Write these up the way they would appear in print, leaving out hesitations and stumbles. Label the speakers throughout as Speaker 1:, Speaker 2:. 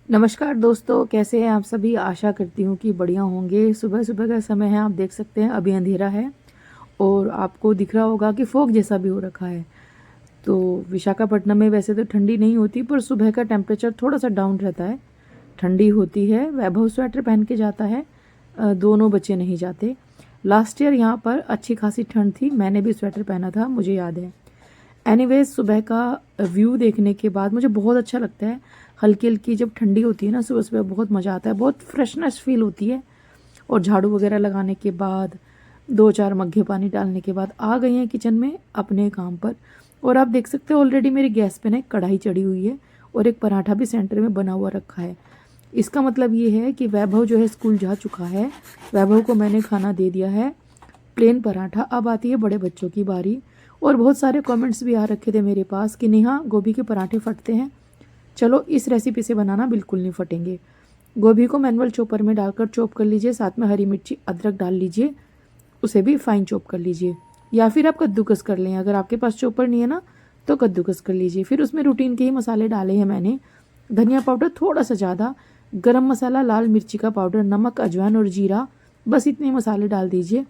Speaker 1: नमस्कार दोस्तों, कैसे हैं आप सभी। आशा करती हूँ कि बढ़िया होंगे। सुबह सुबह का समय है, आप देख सकते हैं अभी अंधेरा है और आपको दिख रहा होगा कि फॉग जैसा भी हो रखा है। तो विशाखापट्टनम में वैसे तो ठंडी नहीं होती, पर सुबह का टेम्परेचर थोड़ा सा डाउन रहता है, ठंडी होती है। वैभव स्वेटर पहन के जाता है, दोनों बच्चे नहीं जाते। लास्ट ईयर यहाँ पर अच्छी खासी ठंड थी, मैंने भी स्वेटर पहना था, मुझे याद है। एनीवेज, सुबह का व्यू देखने के बाद मुझे बहुत अच्छा लगता है। हल्की हल्की जब ठंडी होती है ना सुबह सुबह, बहुत मज़ा आता है, बहुत फ्रेशनेस फील होती है। और झाड़ू वगैरह लगाने के बाद, दो चार मग्गे पानी डालने के बाद आ गई हैं किचन में अपने काम पर। और आप देख सकते हो ऑलरेडी मेरी गैस पे ना एक कढ़ाई चढ़ी हुई है और एक पराठा भी सेंटर में बना हुआ रखा है। इसका मतलब ये है कि वैभव जो है स्कूल जा चुका है। वैभव को मैंने खाना दे दिया है, प्लेन पराठा। अब आती है बड़े बच्चों की बारी। और बहुत सारे कमेंट्स भी आ रखे थे मेरे पास कि नेहा, गोभी के पराठे फटते हैं। चलो, इस रेसिपी से बनाना बिल्कुल नहीं फटेंगे। गोभी को मैनुअल चॉपर में डालकर चॉप कर लीजिए, साथ में हरी मिर्ची अदरक डाल लीजिए, उसे भी फाइन चॉप कर लीजिए। या फिर आप कद्दूकस कर लें, अगर आपके पास चॉपर नहीं है ना तो कद्दूकस कर लीजिए। फिर उसमें रूटीन के ही मसाले डाले हैं मैंने। धनिया पाउडर थोड़ा सा ज़्यादा, गरम मसाला, लाल मिर्ची का पाउडर, नमक, अजवाइन और जीरा, बस इतने मसाले डाल दीजिए।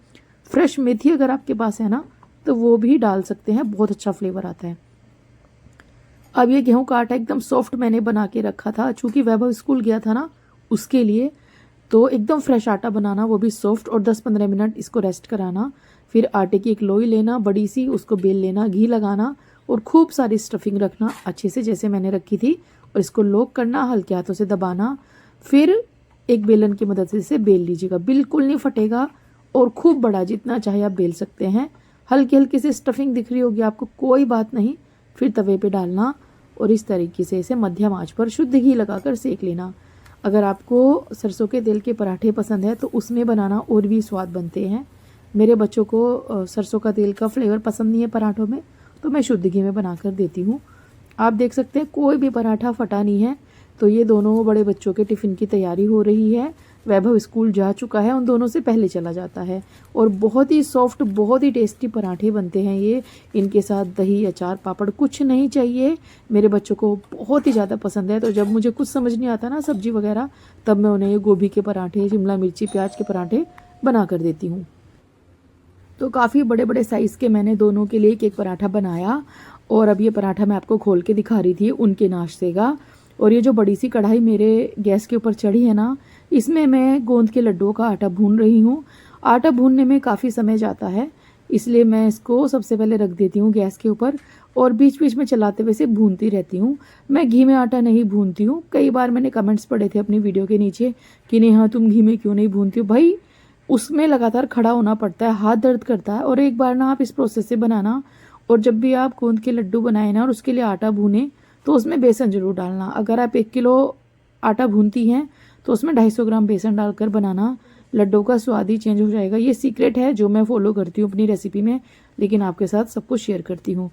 Speaker 1: फ्रेश मेथी अगर आपके पास है ना तो वो भी डाल सकते हैं, बहुत अच्छा फ्लेवर आता है। अब ये गेहूं का आटा एकदम सॉफ्ट मैंने बना के रखा था, चूंकि वैभव स्कूल गया था ना उसके लिए। तो एकदम फ्रेश आटा बनाना, वो भी सॉफ्ट, और 10-15 मिनट इसको रेस्ट कराना। फिर आटे की एक लोई लेना बड़ी सी, उसको बेल लेना, घी लगाना और खूब सारी स्टफिंग रखना अच्छे से जैसे मैंने रखी थी, और इसको लॉक करना, हल्के हाथों से दबाना। फिर एक बेलन की मदद से इसे बेल लीजिएगा, बिल्कुल नहीं फटेगा। और खूब बड़ा, जितना चाहे आप बेल सकते हैं। हल्की हल्की सी स्टफिंग दिख रही होगी आपको, कोई बात नहीं। फिर तवे पे डालना और इस तरीके से इसे मध्यम आंच पर शुद्ध घी लगाकर सेक लेना। अगर आपको सरसों के तेल के पराठे पसंद है तो उसमें बनाना, और भी स्वाद बनते हैं। मेरे बच्चों को सरसों का तेल का फ्लेवर पसंद नहीं है पराठों में, तो मैं शुद्ध घी में बनाकर देती हूँ। आप देख सकते हैं कोई भी पराठा फटा नहीं है। तो ये दोनों बड़े बच्चों के टिफ़िन की तैयारी हो रही है। वैभव स्कूल जा चुका है, उन दोनों से पहले चला जाता है। और बहुत ही सॉफ्ट, बहुत ही टेस्टी पराठे बनते हैं ये। इनके साथ दही, अचार, पापड़ कुछ नहीं चाहिए। मेरे बच्चों को बहुत ही ज़्यादा पसंद है। तो जब मुझे कुछ समझ नहीं आता ना सब्जी वगैरह, तब मैं उन्हें ये गोभी के पराठे, शिमला मिर्ची, प्याज के पराठे बना कर देती हूँ। तो काफ़ी बड़े बड़े साइज़ के मैंने दोनों के लिए एक एक पराठा बनाया। और अब ये पराठा मैं आपको खोल के दिखा रही थी उनके नाश्ते का। और ये जो बड़ी सी कढ़ाई मेरे गैस के ऊपर चढ़ी है ना, इसमें मैं गोंद के लड्डुओं का आटा भून रही हूँ। आटा भूनने में काफ़ी समय जाता है, इसलिए मैं इसको सबसे पहले रख देती हूँ गैस के ऊपर और बीच बीच में चलाते हुए इसे भूनती रहती हूँ। मैं घी में आटा नहीं भूनती हूँ। कई बार मैंने कमेंट्स पढ़े थे अपनी वीडियो के नीचे कि नेहा, तुम घी में क्यों नहीं भूनती हो। भाई, उसमें लगातार खड़ा होना पड़ता है, हाथ दर्द करता है। और एक बार ना आप इस प्रोसेस से बनाना, और जब भी आप गोंद के लड्डू बनाए ना और उसके लिए आटा भूने, तो उसमें बेसन जरूर डालना। अगर आप 1 किलो आटा भूनती हैं तो उसमें 250 ग्राम बेसन डालकर बनाना, लड्डू का स्वाद ही चेंज हो जाएगा। ये सीक्रेट है जो मैं फॉलो करती हूँ अपनी रेसिपी में, लेकिन आपके साथ सब कुछ शेयर करती हूँ।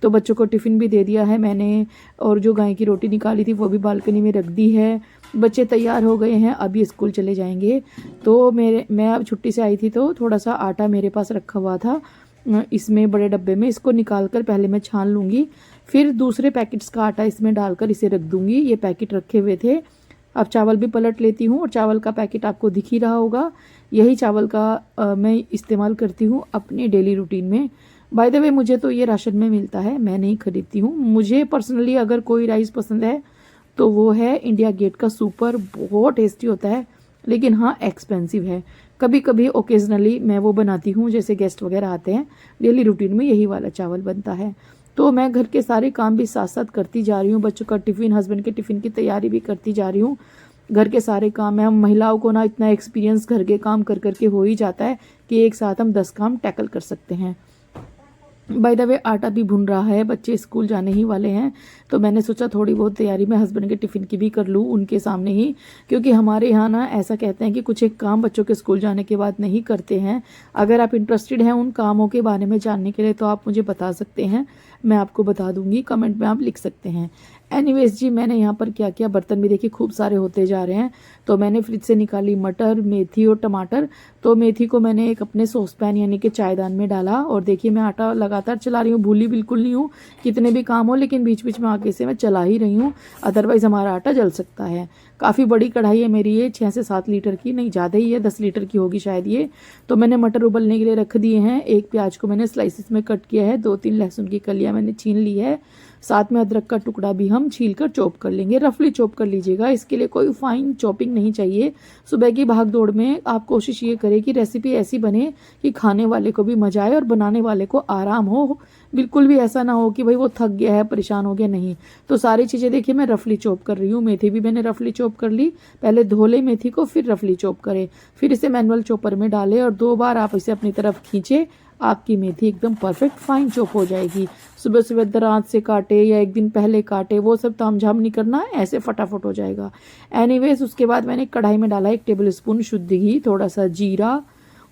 Speaker 1: तो बच्चों को टिफ़िन भी दे दिया है मैंने, और जो गाय की रोटी निकाली थी वो भी बालकनी में रख दी है। बच्चे तैयार हो गए हैं, अभी स्कूल चले जाएंगे। तो मैं अब छुट्टी से आई थी तो थोड़ा सा आटा मेरे पास रखा हुआ था इसमें बड़े डब्बे में, इसको निकाल कर पहले मैं छान लूँगी। फिर दूसरे पैकेट्स का आटा इसमें डालकर इसे रख दूँगी। ये पैकेट रखे हुए थे। अब चावल भी पलट लेती हूँ, और चावल का पैकेट आपको दिख ही रहा होगा। यही चावल का मैं इस्तेमाल करती हूँ अपनी डेली रूटीन में। बाय द वे, मुझे तो ये राशन में मिलता है, मैं नहीं खरीदती हूँ। मुझे पर्सनली अगर कोई राइस पसंद है तो वो है इंडिया गेट का सुपर, बहुत टेस्टी होता है, लेकिन हाँ एक्सपेंसिव है। कभी कभी ओकेजनली मैं वो बनाती हूँ, जैसे गेस्ट वगैरह आते हैं, डेली रूटीन में यही वाला चावल बनता है। तो मैं घर के सारे काम भी साथ साथ करती जा रही हूँ, बच्चों का टिफ़िन, हस्बैंड के टिफ़िन की तैयारी भी करती जा रही हूँ। घर के सारे काम में हम महिलाओं को ना इतना एक्सपीरियंस घर के काम कर करके हो ही जाता है कि एक साथ हम 10 काम टैकल कर सकते हैं। बाय द वे, आटा भी भुन रहा है, बच्चे स्कूल जाने ही वाले हैं, तो मैंने सोचा थोड़ी बहुत तैयारी मैं हस्बैंड के टिफ़िन की भी कर लूँ उनके सामने ही। क्योंकि हमारे यहाँ ना ऐसा कहते हैं कि कुछ एक काम बच्चों के स्कूल जाने के बाद नहीं करते हैं। अगर आप इंटरेस्टेड हैं उन कामों के बारे में जानने के लिए तो आप मुझे बता सकते हैं, मैं आपको बता दूंगी, कमेंट में आप लिख सकते हैं। एनीवेज जी, मैंने यहाँ पर क्या किया, बर्तन भी देखिए खूब सारे होते जा रहे हैं। तो मैंने फ्रिज से निकाली मटर, मेथी और टमाटर। तो मेथी को मैंने एक अपने सॉस पैन यानी कि चायदान में डाला और देखिए मैं आटा लगातार चला रही हूँ, भूली बिल्कुल नहीं हूँ कितने भी काम हो, लेकिन बीच बीच में आगे से मैं चला ही रही हूँ, अदरवाइज़ हमारा आटा जल सकता है। काफ़ी बड़ी कढ़ाई है मेरी, ये 6 से 7 लीटर की, नहीं ज़्यादा ही है, 10 लीटर की होगी शायद ये। तो मैंने मटर उबलने के लिए रख दिए हैं। एक प्याज को मैंने स्लाइसिस में कट किया है, 2-3 लहसुन की कलियाँ मैंने छीन ली है, साथ में अदरक का टुकड़ा भी हम छील कर चॉप कर लेंगे। रफली चॉप कर लीजिएगा, इसके लिए कोई फाइन चॉपिंग नहीं चाहिए। सुबह की भाग दौड़ में आप कोशिश ये करें कि रेसिपी ऐसी बने कि खाने वाले को भी मजा आए और बनाने वाले को आराम हो। बिल्कुल भी ऐसा ना हो कि भाई वो थक गया है, परेशान हो गया, नहीं। तो सारी चीज़ें देखिए मैं रफली चॉप कर रही हूँ। मेथी भी मैंने रफली चॉप कर ली, पहले धो ले मेथी को, फिर रफली चॉप करें, फिर इसे मैनुअल चॉपर में डालें और 2 बार आप इसे अपनी तरफ खींचे, आपकी मेथी एकदम परफेक्ट फाइन चॉप हो जाएगी। सुबह सुबह दराज से काटे या एक दिन पहले काटे, वो सब तामझाम नहीं करना, ऐसे फटाफट हो जाएगा। एनीवेज उसके बाद मैंने कढ़ाई में डाला 1 टेबल स्पून शुद्ध घी, थोड़ा सा जीरा,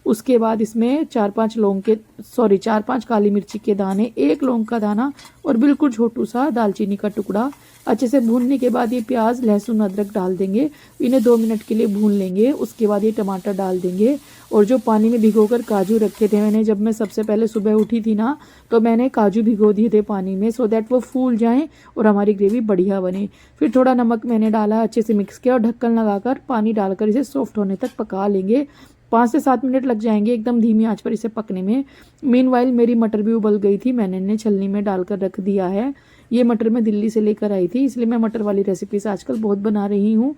Speaker 1: उसके बाद इसमें 4-5 काली मिर्ची के दाने, 1 लौंग का दाना और बिल्कुल छोटू सा दालचीनी का टुकड़ा। अच्छे से भूनने के बाद ये प्याज, लहसुन, अदरक डाल देंगे, इन्हें 2 मिनट के लिए भून लेंगे। उसके बाद ये टमाटर डाल देंगे और जो पानी में भिगोकर काजू रखे थे मैंने, जब मैं सबसे पहले सुबह उठी थी ना, तो मैंने काजू भिगो दिए थे पानी में, सो दैट वो फूल जाएं और हमारी ग्रेवी बढ़िया बने। फिर थोड़ा नमक मैंने डाला, अच्छे से मिक्स किया और ढक्कन लगाकर पानी डालकर इसे सॉफ्ट होने तक पका लेंगे। 5 से 7 मिनट लग जाएंगे एकदम धीमी आंच पर इसे पकने में। मीनवाइल मेरी मटर भी उबल गई थी, मैंने इन्हें छलनी में डालकर रख दिया है। ये मटर मैं दिल्ली से लेकर आई थी, इसलिए मैं मटर वाली रेसिपीज आजकल बहुत बना रही हूँ।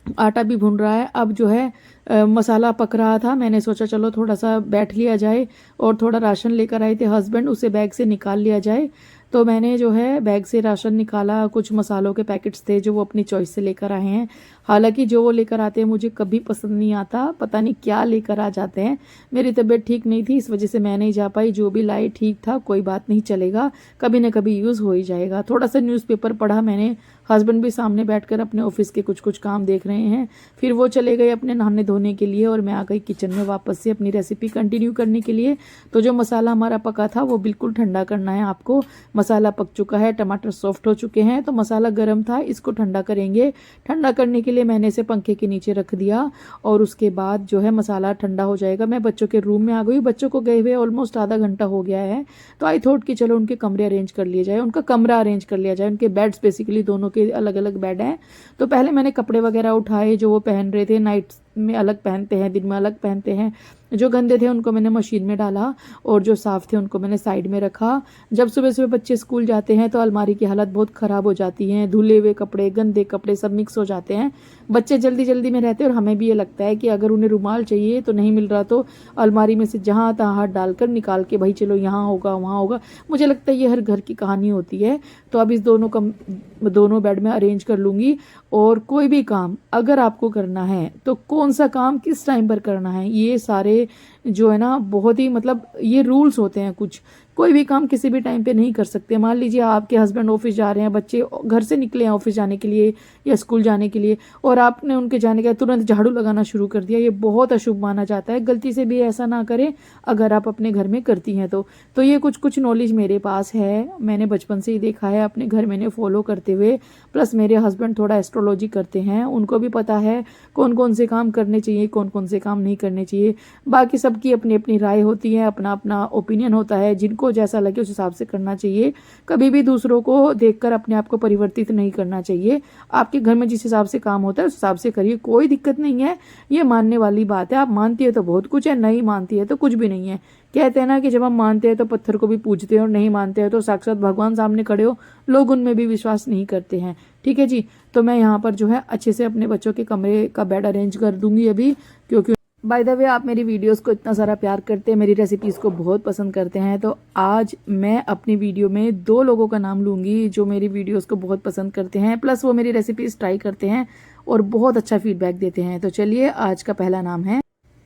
Speaker 1: आटा भी भुन रहा है। अब जो है मसाला पक रहा था, मैंने सोचा चलो थोड़ा सा बैठ लिया जाए और थोड़ा राशन लेकर आए थे हस्बैंड, उसे बैग से निकाल लिया जाए। तो मैंने जो है बैग से राशन निकाला, कुछ मसालों के पैकेट्स थे जो वो अपनी चॉइस से लेकर आए हैं। हालांकि जो वो लेकर आते हैं मुझे कभी पसंद नहीं आता, पता नहीं क्या लेकर आ जाते हैं। मेरी तबीयत ठीक नहीं थी, इस वजह से मैं नहीं जा पाई। जो भी लाए ठीक था, कोई बात नहीं, चलेगा, कभी ना कभी यूज़ हो ही जाएगा। थोड़ा सा न्यूज़पेपर पढ़ा मैंने, हस्बैंड भी सामने बैठकर अपने ऑफिस के कुछ कुछ काम देख रहे हैं। फिर वो चले गए अपने नहाने धोने के लिए और मैं आ गई किचन में वापस से अपनी रेसिपी कंटिन्यू करने के लिए। तो जो मसाला हमारा पका था वो बिल्कुल ठंडा करना है आपको। मसाला पक चुका है, टमाटर सॉफ्ट हो चुके हैं, तो मसाला गर्म था, इसको ठंडा करेंगे। ठंडा करने के लिए मैंने इसे पंखे के नीचे रख दिया और उसके बाद जो है मसाला ठंडा हो जाएगा। मैं बच्चों के रूम में आ गई, बच्चों को गए हुए ऑलमोस्ट आधा घंटा हो गया है। तो आई थॉट कि चलो उनके कमरे अरेंज कर लिए जाए, उनका कमरा अरेंज कर लिया जाए। उनके बेड्स बेसिकली दोनों के अलग अलग बेड हैं। तो पहले मैंने कपड़े वगैरह उठाए जो वो पहन रहे थे, नाइट में अलग पहनते हैं, दिन में अलग पहनते हैं। जो गंदे थे उनको मैंने मशीन में डाला और जो साफ़ थे उनको मैंने साइड में रखा। जब सुबह सुबह बच्चे स्कूल जाते हैं तो अलमारी की हालत बहुत ख़राब हो जाती है, धुले हुए कपड़े, गंदे कपड़े सब मिक्स हो जाते हैं। बच्चे जल्दी जल्दी में रहते हैं और हमें भी ये लगता है कि अगर उन्हें रुमाल चाहिए तो नहीं मिल रहा तो अलमारी में से जहाँ तहाँ हाथ डालकर निकाल के भाई चलो यहाँ होगा वहाँ होगा। मुझे लगता है ये हर घर की कहानी होती है। तो अब इस दोनों बेड में अरेंज कर लूँगी। और कोई भी काम अगर आपको करना है तो कौन सा काम किस टाइम पर करना है, ये सारे जो है ना बहुत ही मतलब ये रूल्स होते हैं कुछ। कोई भी काम किसी भी टाइम पे नहीं कर सकते। मान लीजिए आपके हस्बैंड ऑफिस जा रहे हैं, बच्चे घर से निकले हैं ऑफिस जाने के लिए या स्कूल जाने के लिए और आपने उनके जाने के बाद तुरंत झाड़ू लगाना शुरू कर दिया, ये बहुत अशुभ माना जाता है। गलती से भी ऐसा ना करें अगर आप अपने घर में करती हैं तो ये कुछ नॉलेज मेरे पास है, मैंने बचपन से ही देखा है अपने घर मैंने फॉलो करते हुए। प्लस मेरे हस्बैंड थोड़ा एस्ट्रोलॉजी करते हैं, उनको भी पता है कौन कौन से काम करने चाहिए, कौन कौन से काम नहीं करने चाहिए। बाकी सबकी अपनी अपनी राय होती है, अपना अपना ओपिनियन होता है, जिनको जैसा लगे उस हिसाब से करना चाहिए। कभी भी दूसरों को देखकर अपने आप को परिवर्तित नहीं करना चाहिए। आपके घर में जिस हिसाब से काम होता है उस हिसाब से करिए, कोई दिक्कत नहीं है। ये मानने वाली बात है, आप मानती है तो बहुत कुछ है, नहीं मानती है तो कुछ भी नहीं है। कहते हैं ना कि जब हम मानते हैं तो पत्थर को भी पूजते हैं और नहीं मानते हैं तो साक्षात भगवान सामने खड़े हो, लोग उनमें भी विश्वास नहीं करते हैं। ठीक है जी। तो मैं यहाँ पर जो है अच्छे से अपने बच्चों के कमरे का बेड अरेंज कर दूंगी अभी, क्योंकि बाय द वे आप मेरी वीडियोस को इतना सारा प्यार करते हैं, मेरी रेसिपीज़ को बहुत पसंद करते हैं। तो आज मैं अपनी वीडियो में 2 लोगों का नाम लूँगी जो मेरी वीडियोस को बहुत पसंद करते हैं, प्लस वो मेरी रेसिपीज़ ट्राई करते हैं और बहुत अच्छा फीडबैक देते हैं। तो चलिए, आज का पहला नाम है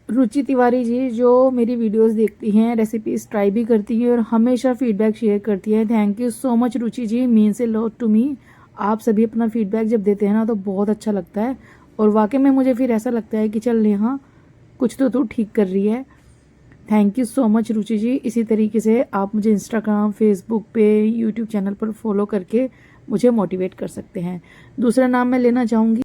Speaker 1: रुचि तिवारी जी, जो मेरी वीडियोस देखती हैं, रेसिपीज़ ट्राई भी करती हैं और हमेशा फीडबैक शेयर करती हैं। Thank you so much Ruchi ji, means a lot to me. आप सभी अपना फीडबैक जब देते हैं ना तो बहुत अच्छा लगता है और वाकई में मुझे फिर ऐसा लगता है कि चल यहाँ कुछ तो तू ठीक कर रही है। Thank you so much Ruchi जी। इसी तरीके से आप मुझे इंस्टाग्राम, फेसबुक पे, यूट्यूब चैनल पर फॉलो करके मुझे मोटिवेट कर सकते हैं। दूसरा नाम मैं लेना चाहूँगी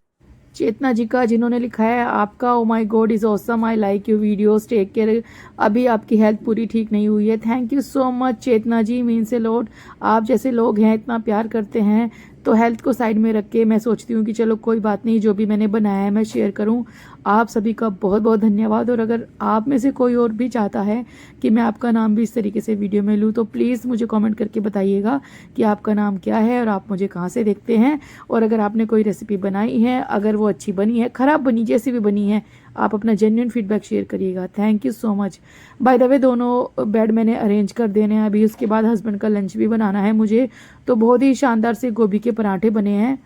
Speaker 1: चेतना जी का, जिन्होंने लिखा है आपका oh my God is awesome, I like you videos, take care, अभी आपकी हेल्थ पूरी ठीक नहीं हुई है। Thank you so much Chetna ji, means a lot. आप जैसे लोग हैं, इतना प्यार करते हैं, तो हेल्थ को साइड में रख के मैं सोचती हूँ कि चलो कोई बात नहीं, जो भी मैंने बनाया है मैं शेयर करूँ। आप सभी का बहुत बहुत धन्यवाद। और अगर आप में से कोई और भी चाहता है कि मैं आपका नाम भी इस तरीके से वीडियो में लूँ, तो प्लीज़ मुझे कमेंट करके बताइएगा कि आपका नाम क्या है और आप मुझे कहाँ से देखते हैं। और अगर आपने कोई रेसिपी बनाई है, अगर वो अच्छी बनी है, ख़राब बनी, जैसी भी बनी है, आप अपना जेन्युइन फीडबैक शेयर करिएगा। Thank you so much. By the way, दोनों बेड मैंने अरेंज कर देने हैं अभी, उसके बाद हस्बैंड का लंच भी बनाना है मुझे। तो बहुत ही शानदार से गोभी के पराठे बने हैं,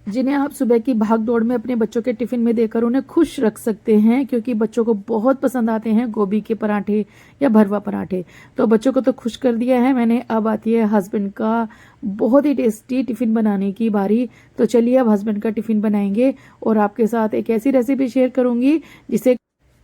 Speaker 1: जिन्हें आप सुबह की भाग दौड़ में अपने बच्चों के टिफ़िन में देकर उन्हें खुश रख सकते हैं, क्योंकि बच्चों को बहुत पसंद आते हैं गोभी के पराठे या भरवा पराठे। तो बच्चों को तो खुश कर दिया है मैंने, अब आती है हस्बैंड का बहुत ही टेस्टी टिफ़िन बनाने की बारी। तो चलिए अब हस्बैंड का टिफ़िन बनाएंगे और आपके साथ एक ऐसी रेसिपी शेयर करूँगी जिसे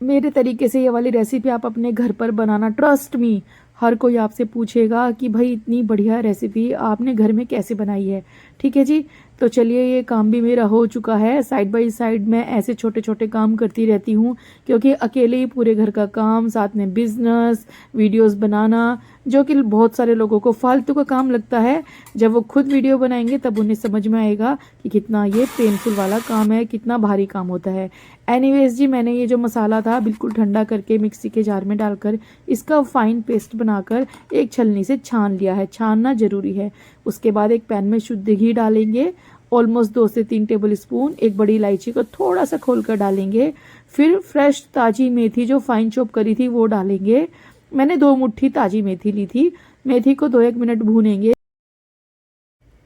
Speaker 1: मेरे तरीके से ये वाली रेसिपी आप अपने घर पर बनाना, ट्रस्ट मी, हर कोई आपसे पूछेगा कि भाई इतनी बढ़िया रेसिपी आपने घर में कैसे बनाई है। ठीक है जी, तो चलिए ये काम भी मेरा हो चुका है। साइड बाय साइड मैं ऐसे छोटे छोटे काम करती रहती हूँ, क्योंकि अकेले ही पूरे घर का काम, साथ में बिजनेस, वीडियोस बनाना, जो कि बहुत सारे लोगों को फालतू का काम लगता है। जब वो खुद वीडियो बनाएंगे तब उन्हें समझ में आएगा कि कितना ये पेनफुल वाला काम है, कितना भारी काम होता है। एनीवेज जी, मैंने ये जो मसाला था बिल्कुल ठंडा करके मिक्सी के जार में डालकर इसका फाइन पेस्ट बनाकर एक छलनी से छान लिया है। छानना जरूरी है। उसके बाद एक पैन में शुद्ध घी डालेंगे, ऑलमोस्ट 2 से 3 टेबल स्पून। एक बड़ी इलायची को थोड़ा सा खोलकर डालेंगे। फिर फ्रेश ताजी मेथी जो फाइन चॉप करी थी वो डालेंगे। मैंने 2 मुट्ठी ताजी मेथी ली थी। मेथी को 2-1 मिनट भूनेंगे।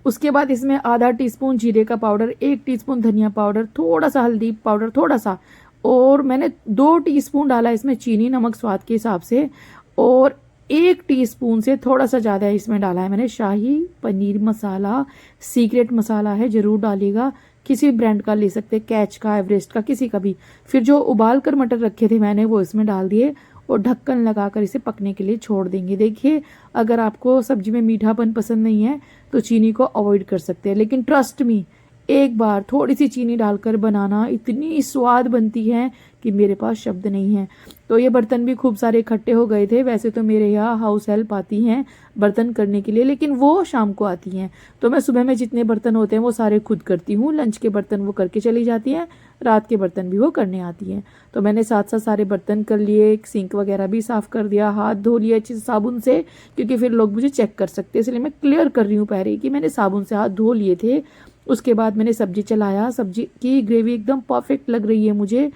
Speaker 1: उसके बाद इसमें आधा टीस्पून जीरे का पाउडर, 1 टीस्पून धनिया पाउडर, थोड़ा सा हल्दी पाउडर, थोड़ा सा, और मैंने 2 टीस्पून डाला इसमें चीनी, नमक स्वाद के हिसाब से, और 1 टीस्पून से थोड़ा सा ज़्यादा इसमें डाला है मैंने शाही पनीर मसाला। सीक्रेट मसाला है, ज़रूर डालिएगा। किसी ब्रांड का ले सकते, कैच का, एवरेस्ट का, किसी का भी। फिर जो उबाल कर मटर रखे थे मैंने वो इसमें डाल दिए और ढक्कन लगाकर इसे पकने के लिए छोड़ देंगे। देखिए, अगर आपको सब्जी में मीठापन पसंद नहीं है तो चीनी को अवॉइड कर सकते हैं, लेकिन ट्रस्ट मी, एक बार थोड़ी सी चीनी डालकर बनाना, इतनी स्वाद बनती है कि मेरे पास शब्द नहीं है। तो ये बर्तन भी खूब सारे इकट्ठे हो गए थे। वैसे तो मेरे यहाँ हाउस हेल्प आती हैं बर्तन करने के लिए, लेकिन वो शाम को आती हैं। तो मैं सुबह में जितने बर्तन होते हैं वो सारे खुद करती हूँ। लंच के बर्तन वो करके चली जाती हैं, रात के बर्तन भी वो करने आती हैं। तो मैंने साथ साथ सारे बर्तन कर लिए, सिंक वगैरह भी साफ़ कर दिया, हाथ धो लिए अच्छे से साबुन से, क्योंकि फिर लोग मुझे चेक कर सकते हैं, इसलिए मैं क्लियर कर रही हूँ पहले कि मैंने साबुन से हाथ धो लिए थे। उसके बाद मैंने सब्जी चलाया। सब्जी की ग्रेवी एकदम परफेक्ट लग रही है मुझे।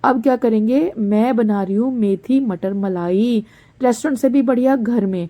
Speaker 1: अब क्या करेंगे, मैं बना रही हूँ मेथी मटर मलाई, रेस्टोरेंट से भी बढ़िया घर में।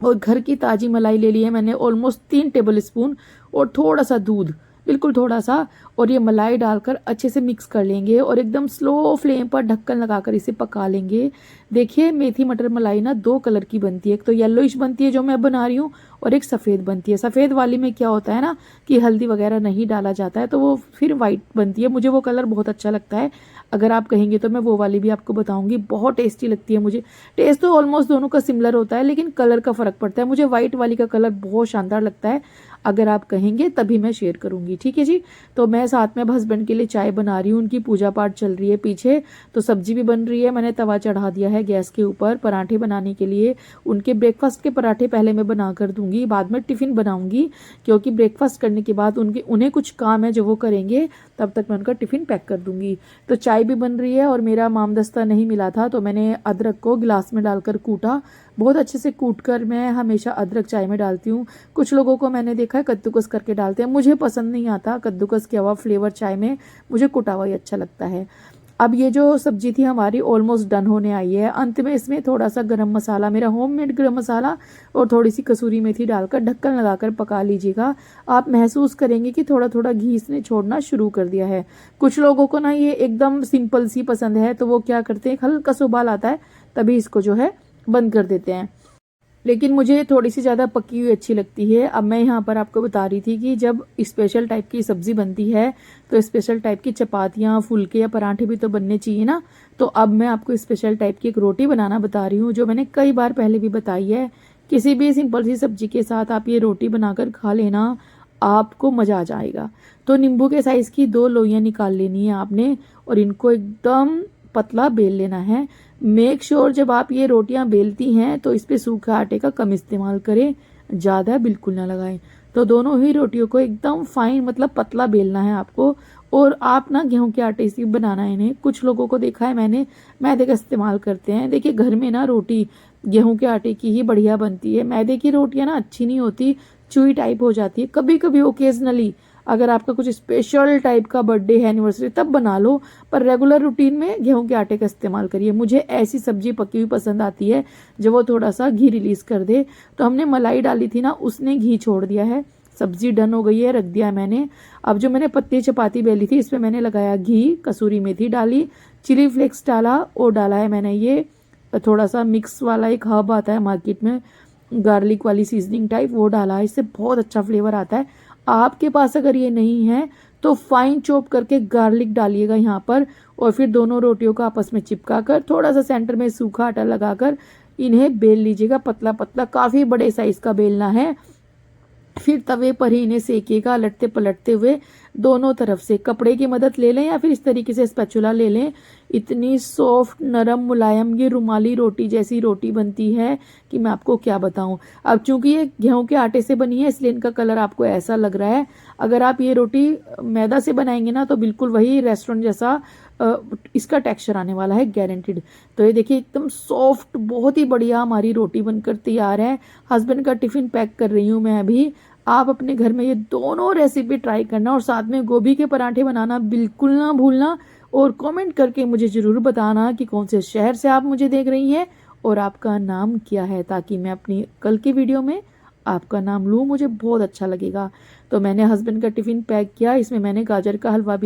Speaker 1: और घर की ताज़ी मलाई ले ली है मैंने, ऑलमोस्ट 3 टेबल स्पून, और थोड़ा सा दूध, बिल्कुल थोड़ा सा, और ये मलाई डालकर अच्छे से मिक्स कर लेंगे और एकदम स्लो फ्लेम पर ढक्कन लगाकर इसे पका लेंगे। देखिए, मेथी मटर मलाई ना 2 कलर की बनती है। एक तो येलोइश बनती है जो मैं बना रही हूँ, और एक सफ़ेद बनती है। सफ़ेद वाली में क्या होता है ना कि हल्दी वगैरह नहीं डाला जाता है, तो वो फिर वाइट बनती है। मुझे वो कलर बहुत अच्छा लगता है। अगर आप कहेंगे तो मैं वो वाली भी आपको बताऊंगी, बहुत टेस्टी लगती है मुझे। टेस्ट तो ऑलमोस्ट दोनों का सिमिलर होता है, लेकिन कलर का फ़र्क पड़ता है। मुझे वाइट वाली का कलर बहुत शानदार लगता है। अगर आप कहेंगे तभी मैं शेयर करूंगी, ठीक है जी। तो मैं साथ में अब हस्बैंड के लिए चाय बना रही हूँ, उनकी पूजा पाठ चल रही है पीछे। तो सब्जी भी बन रही है, मैंने तवा चढ़ा दिया है गैस के ऊपर पराठे बनाने के लिए। उनके ब्रेकफास्ट के पराठे पहले मैं बना कर दूंगी, बाद में टिफ़िन बनाऊंगी, क्योंकि ब्रेकफास्ट करने के बाद उन्हें कुछ काम है जो वो करेंगे, तब तक मैं उनका टिफ़िन पैक कर दूंगी। तो चाय भी बन रही है, और मेरा मामदस्ता नहीं मिला था तो मैंने अदरक को गिलास में डालकर कूटा। बहुत अच्छे से कूट कर मैं हमेशा अदरक चाय में डालती हूँ। कुछ लोगों को मैंने देखा है कद्दूकस करके डालते हैं, मुझे पसंद नहीं आता कद्दूकस किया हुआ फ्लेवर चाय में, मुझे कुटा हुआ ही अच्छा लगता है। अब ये जो सब्जी थी हमारी ऑलमोस्ट डन होने आई है। अंत में इसमें थोड़ा सा गरम मसाला, मेरा होममेड गरम मसाला, और थोड़ी सी कसूरी मेथी डालकर ढक्कन लगाकर पका लीजिएगा। आप महसूस करेंगे कि थोड़ा थोड़ा घी इसने छोड़ना शुरू कर दिया है। कुछ लोगों को ना ये एकदम सिंपल सी पसंद है, तो वो क्या करते हैं, हल्का सा उबाल आता है तभी इसको जो है बंद कर देते हैं। लेकिन मुझे थोड़ी सी ज़्यादा पकी हुई अच्छी लगती है। अब मैं यहाँ पर आपको बता रही थी कि जब स्पेशल टाइप की सब्ज़ी बनती है तो स्पेशल टाइप की चपातियाँ, फुलके या पराठे भी तो बनने चाहिए ना। तो अब मैं आपको स्पेशल टाइप की एक रोटी बनाना बता रही हूँ, जो मैंने कई बार पहले भी बताई है। किसी भी सिंपल सी सब्जी के साथ आप ये रोटी बनाकर खा लेना, आपको मज़ा आ जाएगा। तो नींबू के साइज़ की 2 लोइयाँ निकाल लेनी है आपने और इनको एकदम पतला बेल लेना है। मेक श्योर जब आप ये रोटियां बेलती हैं तो इस पे सूखे आटे का कम इस्तेमाल करें, ज़्यादा बिल्कुल ना लगाएं। तो दोनों ही रोटियों को एकदम फाइन मतलब पतला बेलना है आपको। और आप ना गेहूं के आटे से बनाना है इन्हें। कुछ लोगों को देखा है मैंने मैदे का इस्तेमाल करते हैं। देखिए घर में ना रोटी गेहूं के आटे की ही बढ़िया बनती है। मैदे की रोटियां ना अच्छी नहीं होती, चुई टाइप हो जाती है। कभी कभी ओकेजनली अगर आपका कुछ स्पेशल टाइप का बर्थडे है, एनिवर्सरी, तब बना लो, पर रेगुलर रूटीन में गेहूं के आटे का इस्तेमाल करिए। मुझे ऐसी सब्जी पकी हुई पसंद आती है जब वो थोड़ा सा घी रिलीज कर दे। तो हमने मलाई डाली थी ना, उसने घी छोड़ दिया है। सब्जी डन हो गई है, रख दिया है मैंने। अब जो मैंने पत्ती चपाती बेली थी इसमें मैंने लगाया घी, कसूरी मेथी डाली, चिली फ्लेक्स डाला और डाला है मैंने ये थोड़ा सा मिक्स वाला एक हर्ब आता है मार्केट में, गार्लिक वाली सीजनिंग टाइप, वो डाला है। इससे बहुत अच्छा फ्लेवर आता है। आपके पास अगर ये नहीं है तो फाइन चॉप करके गार्लिक डालिएगा यहाँ पर। और फिर दोनों रोटियों को आपस में चिपका कर थोड़ा सा सेंटर में सूखा आटा लगाकर इन्हें बेल लीजिएगा पतला पतला। काफ़ी बड़े साइज का बेलना है। फिर तवे पर ही इन्हें सेकिएगा लटते पलटते हुए दोनों तरफ से। कपड़े की मदद ले लें या फिर इस तरीके से स्पैचुला ले लें। इतनी सॉफ्ट नरम मुलायम ये रुमाली रोटी जैसी रोटी बनती है कि मैं आपको क्या बताऊं। अब चूंकि ये गेहूं के आटे से बनी है इसलिए इनका कलर आपको ऐसा लग रहा है। अगर आप ये रोटी मैदा से बनाएंगे ना तो बिल्कुल वही रेस्टोरेंट जैसा इसका टेक्सचर आने वाला है, गारंटीड। तो ये देखिए एकदम सॉफ्ट बहुत ही बढ़िया हमारी रोटी बनकर तैयार है। हस्बैंड का टिफिन पैक कर रही हूँ मैं अभी। आप अपने घर में ये दोनों रेसिपी ट्राई करना और साथ में गोभी के पराठे बनाना बिल्कुल ना भूलना। और कमेंट करके मुझे ज़रूर बताना कि कौन से शहर से आप मुझे देख रही हैं और आपका नाम क्या है, ताकि मैं अपनी कल की वीडियो में आपका नाम लूँ, मुझे बहुत अच्छा लगेगा। तो मैंने हस्बैंड का टिफिन पैक किया। इसमें मैंने गाजर का हलवा भी